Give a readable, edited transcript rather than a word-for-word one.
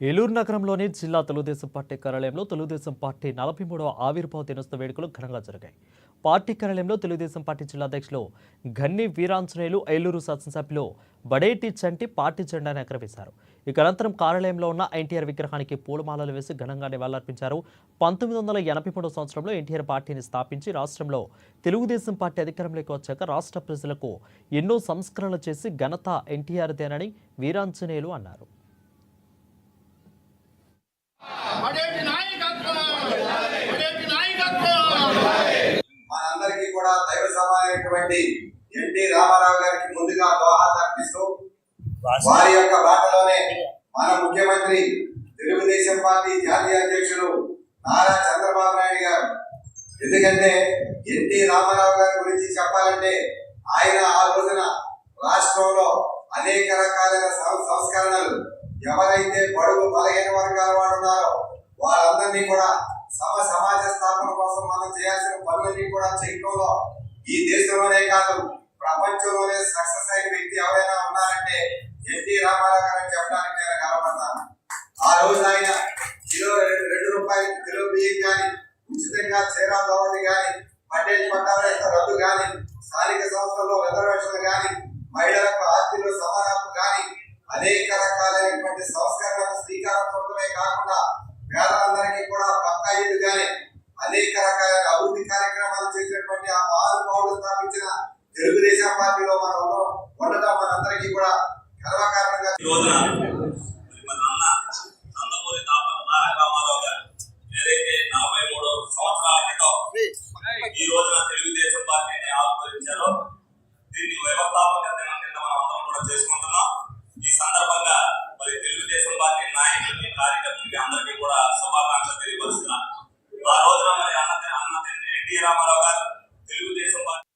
ఏలూరు నగరంలోని జిల్లా తెలుగుదేశం పార్టీ కార్యాలయంలో తెలుగుదేశం పార్టీ 43వ ఆవిర్భావ దినోత్సవ వేడుకలు ఘనంగా జరిగాయి. పార్టీ కార్యాలయంలో తెలుగుదేశం పార్టీ జిల్లా అధ్యక్షులు గన్ని వీరాంజనేయులు, ఏలూరు శాసనసభ్యులు బడేటి చంటి పార్టీ జెండాను ఎగరవేశారు. ఇక అనంతరం కార్యాలయంలో ఉన్న ఎన్టీఆర్ విగ్రహానికి పూలమాలలు వేసి ఘనంగా నివాళులర్పించారు. 1983 సంవత్సరంలో ఎన్టీఆర్ పార్టీని స్థాపించి రాష్ట్రంలో తెలుగుదేశం పార్టీ అధికారంలోకి వచ్చాక రాష్ట్ర ప్రజలకు ఎన్నో సంస్కరణలు చేసి ఘనత ఎన్టీఆర్దేనని వీరాంజనేయులు అన్నారు. మనందరికీ కూడా దైవ సమానమైనటువంటి ఎన్టీ రామారావు గారికి ముందుగా దోహాలు అర్పిస్తూ వారి యొక్క బాటలోనే మన ముఖ్యమంత్రి తెలుగుదేశం పార్టీ జాతీయ అధ్యక్షులు నారా చంద్రబాబు నాయుడు గారు. ఎందుకంటే ఎన్టీ రామారావు గారి గురించి చెప్పాలంటే ఆయన ఆ రోజున రాష్ట్రంలో అనేక రకాలైన సంస్కరణలు, ఎవరైతే బడుగు బలహీన వర్గాల వాడు ఉన్నారో వాళ్ళందరినీ కూడా సమాజ స్థాపన కోసం మనం చేయాల్సిన పనులన్నీ కూడా చేయడంలో ఈ దేశంలోనే కాదు ప్రపంచంలోనే సక్సెస్ అయిన వ్యక్తి ఎవరైనా ఉన్నారంటే ఎన్టీ రామారావు గారు చెప్పడానికి నేను గర్వపడతాను. ఆ రోజు ఆయన ₹2 కిలో బియ్యం కానీ, ఉచితంగా చీరాల దోవటి కానీ, పటేల్ పట్టాల రద్దు కానీ, స్థానిక సంస్థల్లో రిజర్వేషన్లు కానీ, మహిళలకు ఆస్తిలో సమానత్వం కానీ, అనేక రకాలైనటువంటి సంస్కరణలకు శ్రీకారం చుట్టమే కాకుండా పేదలందరికీ కూడా పక్కా ఇల్లు కానీ అనేక రకాలైన అభివృద్ధి కార్యక్రమాలు చేసినటువంటి ఆ మహానుభావుడు స్థాపించిన తెలుగుదేశం పార్టీలో మనం ఉండటం మనందరికీ కూడా గర్వకారణంగా. ఈ రోజున తెలుగుదేశం పార్టీని ఆవిర్భవించారు. దీన్ని వ్యవస్థాపక దినం కింద మనం అందరం కూడా చేసుకుంటున్నాం. ఈ సందర్భంగా మరి తెలుగుదేశం పార్టీ నాయకులకి, కార్యకర్తలకి అందరికీ కూడా శుభాకాంక్షలు తెలియపరుస్తున్నాను. ఆ రోజున మరి అన్న ఎన్టీ రామారావు గారు తెలుగుదేశం పార్టీ